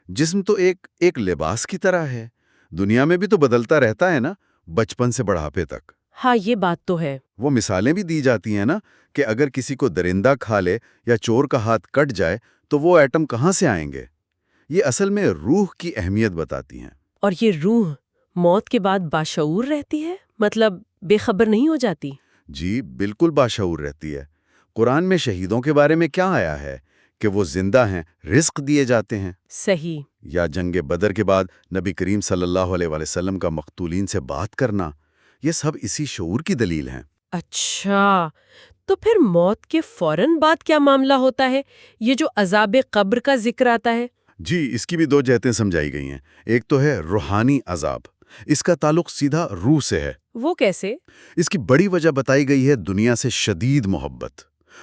جسم تو ایک لباس کی طرح ہے، دنیا میں بھی تو بدلتا رہتا ہے نا، بچپن سے بڑھاپے تک۔ ہاں، یہ بات تو ہے۔ وہ مثالیں بھی دی جاتی ہیں نا کہ اگر کسی کو درندہ کھا لے یا چور کا ہاتھ کٹ جائے تو وہ ایٹم کہاں سے آئیں گے؟ یہ اصل میں روح کی اہمیت بتاتی ہیں۔ اور یہ روح موت کے بعد باشعور رہتی ہے، مطلب بے خبر نہیں ہو جاتی؟ جی، بالکل باشعور رہتی ہے۔ قرآن میں شہیدوں کے بارے میں کیا آیا ہے کہ وہ زندہ ہیں، رزق دیے جاتے ہیں۔ صحیح۔ یا جنگ بدر کے بعد نبی کریم صلی اللہ علیہ وسلم کا مقتولین سے بات کرنا، یہ سب اسی شعور کی دلیل ہیں۔ اچھا، تو پھر موت کے فوراً بعد کیا معاملہ ہوتا ہے؟ یہ جو عذاب قبر کا ذکر آتا ہے۔ جی، اس کی بھی دو جہتیں سمجھائی گئی ہیں۔ ایک تو ہے روحانی عذاب، اس کا تعلق سیدھا روح سے ہے۔ وہ کیسے؟ اس کی بڑی وجہ بتائی گئی ہے دنیا سے شدید محبت۔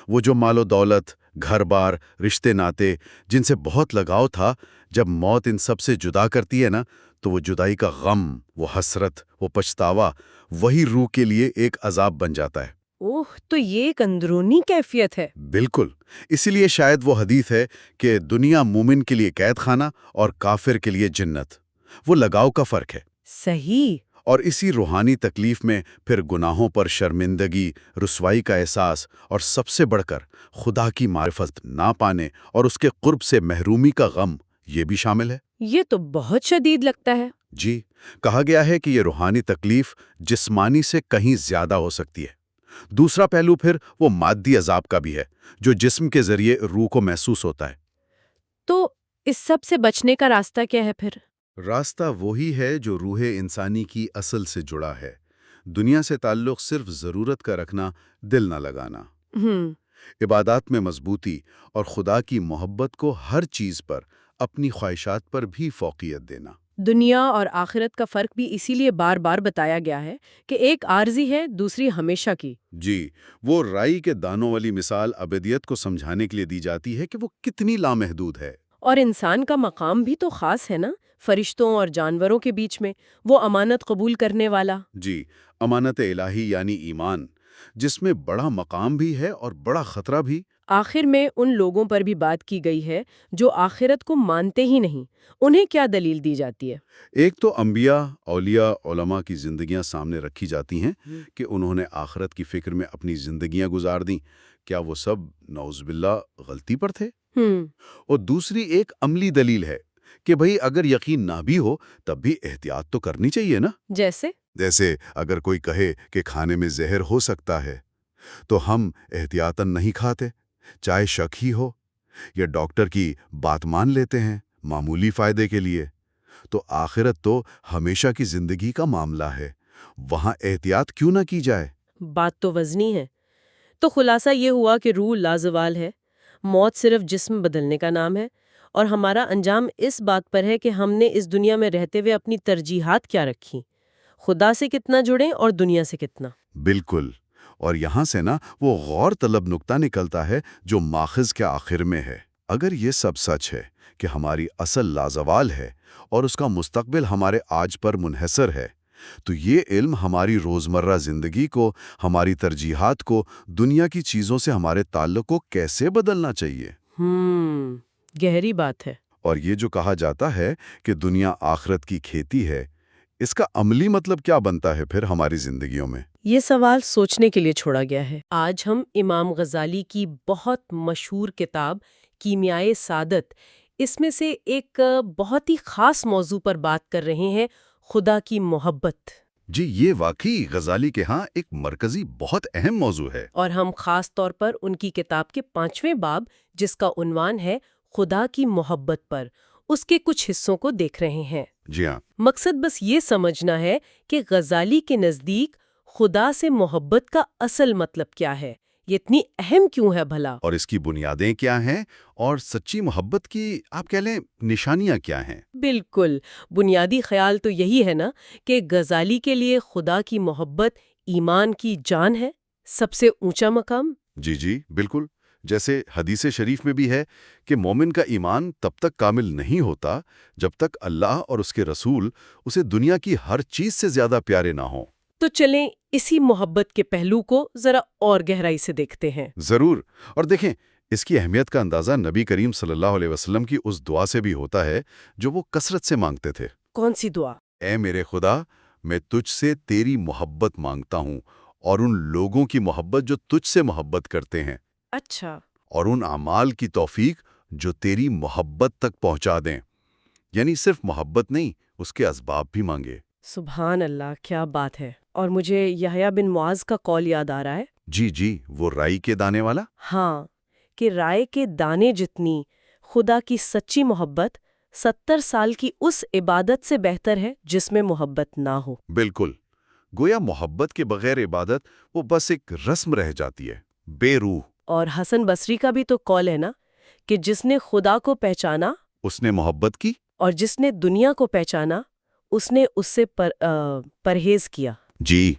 وہ جو مال و دولت، گھر بار، رشتے ناتے، جن سے بہت لگاؤ تھا، جب موت ان سب سے جدا کرتی ہے نا، تو وہ جدائی کا غم، وہ حسرت، وہ پچھتاوا، وہی روح کے لیے ایک عذاب بن جاتا ہے۔ اوہ، تو یہ ایک اندرونی کیفیت ہے۔ بالکل، اسی لیے شاید وہ حدیث ہے کہ دنیا مومن کے لیے قید خانہ اور کافر کے لیے جنت۔ وہ لگاؤ کا فرق ہے۔ صحیح۔ اور اسی روحانی تکلیف میں پھر گناہوں پر شرمندگی، رسوائی کا احساس، اور سب سے بڑھ کر خدا کی معرفت نہ پانے اور اس کے قرب سے محرومی کا غم، یہ بھی شامل ہے۔ یہ تو بہت شدید لگتا ہے۔ جی، کہا گیا ہے کہ یہ روحانی تکلیف جسمانی سے کہیں زیادہ ہو سکتی ہے۔ دوسرا پہلو پھر وہ مادی عذاب کا بھی ہے، جو جسم کے ذریعے روح کو محسوس ہوتا ہے۔ تو اس سب سے بچنے کا راستہ کیا ہے پھر؟ راستہ وہی ہے جو روح انسانی کی اصل سے جڑا ہے۔ دنیا سے تعلق صرف ضرورت کا رکھنا، دل نہ لگانا، عبادات میں مضبوطی، اور خدا کی محبت کو ہر چیز پر، اپنی خواہشات پر بھی فوقیت دینا۔ دنیا اور آخرت کا فرق بھی اسی لیے بار بار بتایا گیا ہے کہ ایک عارضی ہے، دوسری ہمیشہ کی۔ جی، وہ رائی کے دانوں والی مثال ابدیت کو سمجھانے کے لیے دی جاتی ہے کہ وہ کتنی لامحدود ہے۔ اور انسان کا مقام بھی تو خاص ہے نا، فرشتوں اور جانوروں کے بیچ میں، وہ امانت قبول کرنے والا۔ جی، امانت الہی یعنی ایمان، جس میں بڑا مقام بھی ہے اور بڑا خطرہ بھی۔ آخر میں ان لوگوں پر بھی بات کی گئی ہے جو آخرت کو مانتے ہی نہیں، انہیں کیا دلیل دی جاتی ہے؟ ایک تو انبیاء، اولیاء، علماء کی زندگیاں سامنے رکھی جاتی ہیں کہ انہوں نے آخرت کی فکر میں اپنی زندگیاں گزار دیں۔ کیا وہ سب نعوذ باللہ غلطی پر تھے؟ اور دوسری ایک عملی دلیل ہے کہ بھئی اگر یقین نہ بھی ہو تب بھی احتیاط تو کرنی چاہیے نا۔ جیسے اگر کوئی کہے کہ کھانے میں زہر ہو سکتا ہے تو ہم احتیاطاً نہیں کھاتے، چاہے شک ہی ہو، یا ڈاکٹر کی بات مان لیتے ہیں معمولی فائدے کے لیے۔ تو آخرت تو ہمیشہ کی زندگی کا معاملہ ہے، وہاں احتیاط کیوں نہ کی جائے؟ بات تو وزنی ہے۔ تو خلاصہ یہ ہوا کہ روح لازوال ہے، موت صرف جسم بدلنے کا نام ہے، اور ہمارا انجام اس بات پر ہے کہ ہم نے اس دنیا میں رہتے ہوئے اپنی ترجیحات کیا رکھی، خدا سے کتنا جڑیں اور دنیا سے کتنا۔ بالکل، اور یہاں سے نا وہ غور طلب نکتہ نکلتا ہے جو ماخذ کے آخر میں ہے۔ اگر یہ سب سچ ہے کہ ہماری اصل لازوال ہے اور اس کا مستقبل ہمارے آج پر منحصر ہے، تو یہ علم ہماری روزمرہ زندگی کو، ہماری ترجیحات کو، دنیا کی چیزوں سے ہمارے تعلق کو کیسے بدلنا چاہیے۔ گہری بات ہے۔ اور یہ جو کہا جاتا ہے کہ دنیا آخرت کی کھیتی ہے، اس کا عملی مطلب کیا بنتا ہے پھر ہماری زندگیوں میں؟ یہ سوال سوچنے کے لیے چھوڑا گیا ہے۔ آج ہم امام غزالی کی بہت مشہور کتاب کیمیائے سعادت، اس میں سے ایک بہت ہی خاص موضوع پر بات کر رہے ہیں، خدا کی محبت۔ جی، یہ واقعی غزالی کے ہاں ایک مرکزی بہت اہم موضوع ہے۔ اور ہم خاص طور پر ان کی کتاب کے 5ویں باب، جس کا عنوان ہے خدا کی محبت پر، اس کے کچھ حصوں کو دیکھ رہے ہیں۔ جی ہاں۔ مقصد بس یہ سمجھنا ہے کہ غزالی کے نزدیک خدا سے محبت کا اصل مطلب کیا ہے، یہ اتنی اہم کیوں ہے بھلا، اور اس کی بنیادیں کیا ہیں، اور سچی محبت کی آپ کہہ لیں نشانیاں کیا ہیں؟ بالکل، بنیادی خیال تو یہی ہے نا کہ غزالی کے لیے خدا کی محبت ایمان کی جان ہے، سب سے اونچا مقام۔ جی بالکل، جیسے حدیث شریف میں بھی ہے کہ مومن کا ایمان تب تک کامل نہیں ہوتا جب تک اللہ اور اس کے رسول اسے دنیا کی ہر چیز سے زیادہ پیارے نہ ہوں۔ تو چلیں اسی محبت کے پہلو کو ذرا اور گہرائی سے دیکھتے ہیں۔ ضرور، اور دیکھیں اس کی اہمیت کا اندازہ نبی کریم صلی اللہ علیہ وسلم کی اس دعا سے بھی ہوتا ہے جو وہ کثرت سے مانگتے تھے۔ کون سی دعا؟ اے میرے خدا، میں تجھ سے تیری محبت مانگتا ہوں، اور ان لوگوں کی محبت جو تجھ سے محبت کرتے ہیں، اچھا، اور ان اعمال کی توفیق جو تیری محبت تک پہنچا دیں۔ یعنی صرف محبت نہیں، اس کے اسباب بھی مانگے۔ سبحان اللہ، کیا بات ہے۔ اور مجھے یحییٰ بن معاذ کا قول یاد آ رہا ہے۔ جی، وہ رائی کے دانے والا۔ ہاں، کہ رائے کے دانے جتنی خدا کی سچی محبت 70 سال کی اس عبادت سے بہتر ہے جس میں محبت نہ ہو۔ بالکل، گویا محبت کے بغیر عبادت وہ بس ایک رسم رہ جاتی ہے، بے روح۔ اور حسن بصری کا بھی تو قول ہے نا کہ جس نے خدا کو پہچانا اس نے محبت کی۔ اور جس نے دنیا کو پہچانا اس نے اس سے پرہیز کیا۔ جی،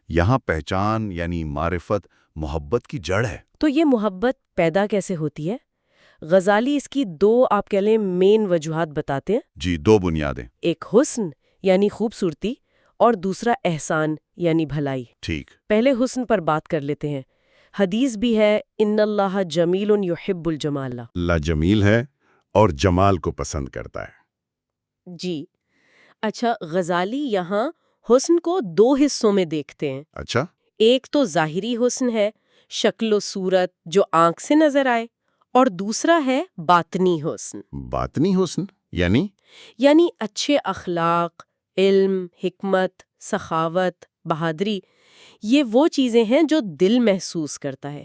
یہاں پہچان یعنی معرفت محبت کی جڑ ہے۔ تو یہ محبت پیدا کیسے ہوتی ہے؟ غزالی اس کی دو آپ کہہ لیں مین وجوہات بتاتے ہیں۔ جی، دو بنیادیں۔ ایک حسن یعنی خوبصورتی اور دوسرا احسان یعنی بھلائی۔ ٹھیک۔ پہلے حسن پر بات کر لیتے ہیں۔ حدیث بھی ہے ان اللہ جمیل یحب الجمال۔ اللہ جمیل ہے اور جمال کو پسند کرتا ہے۔ جی اچھا، غزالی یہاں حسن کو دو حصوں میں دیکھتے ہیں۔ اچھا۔ ایک تو ظاہری حسن ہے، شکل و صورت جو آنکھ سے نظر آئے، اور دوسرا ہے باطنی حسن، باطنی حسن یعنی اچھے اخلاق، علم، حکمت، سخاوت، بہادری، یہ وہ چیزیں ہیں جو دل محسوس کرتا ہے۔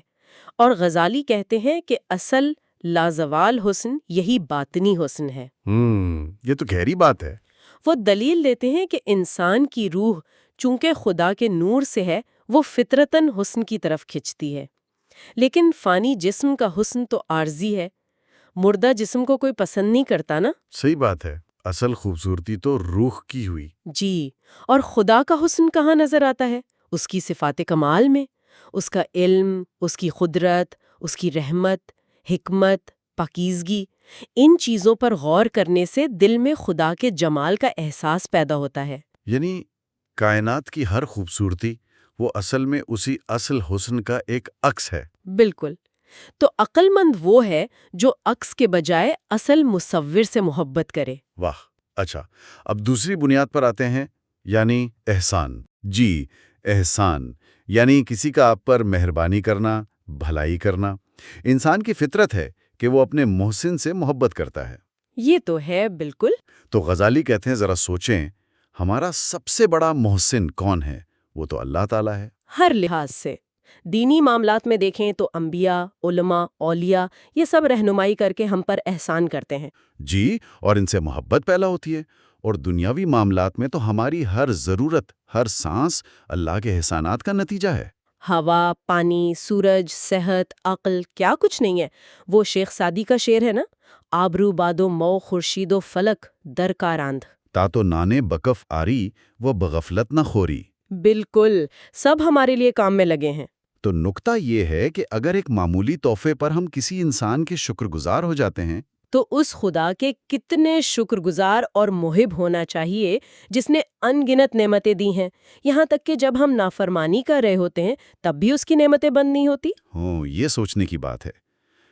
اور غزالی کہتے ہیں کہ اصل لازوال حسن یہی باطنی حسن ہے۔ یہ تو گہری بات ہے۔ وہ دلیل دیتے ہیں کہ انسان کی روح چونکہ خدا کے نور سے ہے، وہ فطرتاً حسن کی طرف کھنچتی ہے، لیکن فانی جسم کا حسن تو عارضی ہے، مردہ جسم کو کوئی پسند نہیں کرتا نا۔ صحیح بات ہے، اصل خوبصورتی تو روح کی ہوئی۔ جی، اور خدا کا حسن کہاں نظر آتا ہے؟ اس کی صفات کمال میں، اس کا علم، اس کی قدرت، اس کی رحمت، حکمت، پاکیزگی، ان چیزوں پر غور کرنے سے دل میں خدا کے جمال کا احساس پیدا ہوتا ہے۔ یعنی کائنات کی ہر خوبصورتی وہ اصل میں اسی اصل حسن کا ایک عکس ہے۔ بالکل۔ تو عقل مند وہ ہے جو عکس کے بجائے اصل مصور سے محبت کرے۔ واہ، اچھا، اب دوسری بنیاد پر آتے ہیں، یعنی احسان۔ جی، احسان یعنی کسی کا آپ پر مہربانی کرنا، بھلائی کرنا۔ انسان کی فطرت ہے کہ وہ اپنے محسن سے محبت کرتا ہے۔ یہ تو ہے بالکل۔ تو غزالی کہتے ہیں ذرا سوچیں، ہمارا سب سے بڑا محسن کون ہے؟ وہ تو اللہ تعالیٰ ہے۔ ہر لحاظ سے دینی معاملات میں دیکھیں تو انبیاء، علماء، اولیاء یہ سب رہنمائی کر کے ہم پر احسان کرتے ہیں۔ جی، اور ان سے محبت پیدا ہوتی ہے۔ اور دنیاوی معاملات میں تو ہماری ہر ضرورت، ہر سانس اللہ کے احسانات کا نتیجہ ہے۔ ہوا، پانی، سورج، صحت، عقل، کیا کچھ نہیں ہے۔ وہ شیخ سعدی کا شعر ہے نا، آبرو بادو مو خورشید و فلک درکاراند۔ تا تو نانے بکف آری وہ بغفلت نہ خوری۔ بالکل، سب ہمارے لیے کام میں لگے ہیں۔ تو نکتہ یہ ہے کہ اگر ایک معمولی تحفے پر ہم کسی انسان کے شکر گزار ہو جاتے ہیں تو اس خدا کے کتنے شکر گزار اور محب ہونا چاہیے جس نے ان گنت نعمتیں دی ہیں، یہاں تک کہ جب ہم نافرمانی کر رہے ہوتے ہیں تب بھی اس کی نعمتیں بند نہیں ہوتی۔ یہ سوچنے کی بات ہے۔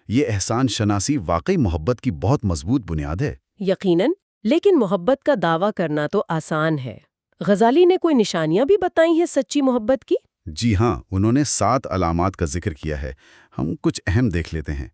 یہ احسان شناسی واقعی محبت کی بہت مضبوط بنیاد ہے۔ یقیناً، لیکن محبت کا دعویٰ کرنا تو آسان ہے۔ غزالی نے کوئی نشانیاں بھی بتائی ہیں سچی محبت کی؟ جی ہاں، انہوں نے 7 علامات کا ذکر کیا ہے۔ ہم کچھ اہم دیکھ لیتے ہیں۔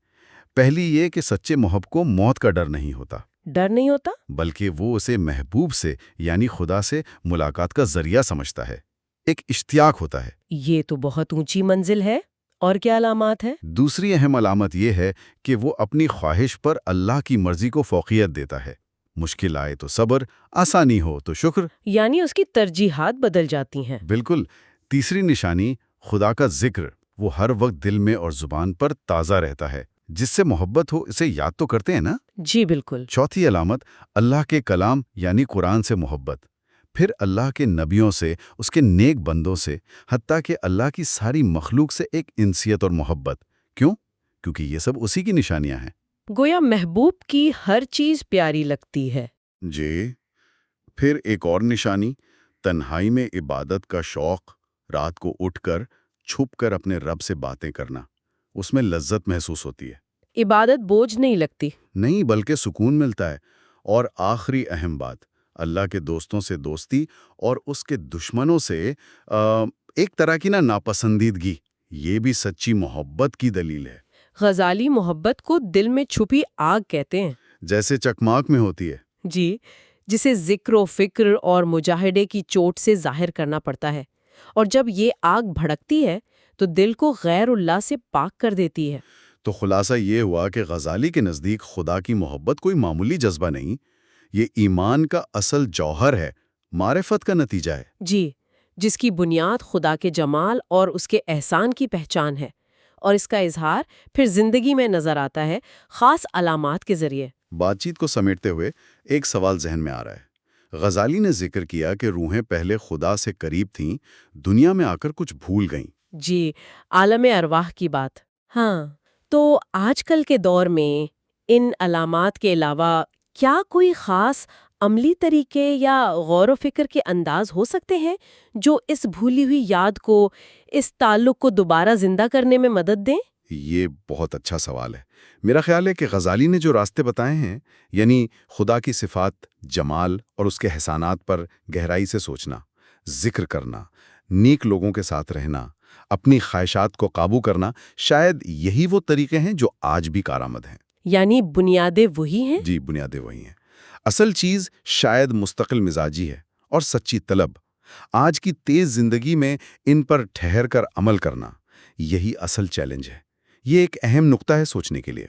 پہلی یہ کہ سچے محب کو موت کا ڈر نہیں ہوتا۔ ڈر نہیں ہوتا؟ بلکہ وہ اسے محبوب سے یعنی خدا سے ملاقات کا ذریعہ سمجھتا ہے، ایک اشتیاق ہوتا ہے۔ یہ تو بہت اونچی منزل ہے۔ اور کیا علامات ہے؟ دوسری اہم علامت یہ ہے کہ وہ اپنی خواہش پر اللہ کی مرضی کو فوقیت دیتا ہے۔ مشکل آئے تو صبر، آسانی ہو تو شکر۔ یعنی اس کی ترجیحات بدل جاتی ہیں۔ بالکل۔ تیسری نشانی خدا کا ذکر، وہ ہر وقت دل میں اور زبان پر تازہ رہتا ہے۔ جس سے محبت ہو اسے یاد تو کرتے ہیں نا؟ جی بالکل۔ چوتھی علامت اللہ کے کلام یعنی قرآن سے محبت، پھر اللہ کے نبیوں سے، اس کے نیک بندوں سے، حتیٰ کہ اللہ کی ساری مخلوق سے ایک انسیت اور محبت۔ کیوں؟ کیونکہ یہ سب اسی کی نشانیاں ہیں۔ گویا محبوب کی ہر چیز پیاری لگتی ہے۔ جی، پھر ایک اور نشانی، تنہائی میں عبادت کا شوق، رات کو اٹھ کر چھپ کر اپنے رب سے باتیں کرنا، اس میں لذت محسوس ہوتی ہے۔ عبادت بوجھ نہیں لگتی۔ نہیں، بلکہ سکون ملتا ہے۔ اور آخری اہم بات، اللہ کے دوستوں سے دوستی اور اس کے دشمنوں سے ایک طرح کی ناپسندیدگی، یہ بھی سچی محبت کی دلیل ہے۔ غزالی محبت کو دل میں چھپی آگ کہتے ہیں، جیسے چکماک میں ہوتی ہے۔ جی، جسے ذکر و فکر اور مجاہدے کی چوٹ سے ظاہر کرنا پڑتا ہے، اور جب یہ آگ بھڑکتی ہے تو دل کو غیر اللہ سے پاک کر دیتی ہے۔ تو خلاصہ یہ ہوا کہ غزالی کے نزدیک خدا کی محبت کوئی معمولی جذبہ نہیں، یہ ایمان کا اصل جوہر ہے، معرفت کا نتیجہ ہے۔ جی، جس کی بنیاد خدا کے جمال اور اس کے احسان کی پہچان ہے، اور اس کا اظہار پھر زندگی میں نظر آتا ہے خاص علامات کے ذریعے۔ بات چیت کو سمیٹتے ہوئے ایک سوال ذہن میں آ رہا ہے۔ غزالی نے ذکر کیا کہ روحیں پہلے خدا سے قریب تھیں، دنیا میں آ کر کچھ بھول گئیں۔ جی، عالم ارواح کی بات۔ ہاں، تو آج کل کے دور میں ان علامات کے علاوہ کیا کوئی خاص عملی طریقے یا غور و فکر کے انداز ہو سکتے ہیں جو اس بھولی ہوئی یاد کو، اس تعلق کو دوبارہ زندہ کرنے میں مدد دیں؟ یہ بہت اچھا سوال ہے۔ میرا خیال ہے کہ غزالی نے جو راستے بتائے ہیں، یعنی خدا کی صفات، جمال اور اس کے احسانات پر گہرائی سے سوچنا، ذکر کرنا، نیک لوگوں کے ساتھ رہنا، اپنی خواہشات کو قابو کرنا، شاید یہی وہ طریقے ہیں جو آج بھی کارآمد ہیں۔ یعنی بنیادیں وہی ہیں؟ جی، بنیادیں وہی ہیں۔ اصل چیز شاید مستقل مزاجی ہے اور سچی طلب۔ آج کی تیز زندگی میں ان پر ٹھہر کر عمل کرنا، یہی اصل چیلنج ہے۔ یہ ایک اہم نقطہ ہے سوچنے کے لیے۔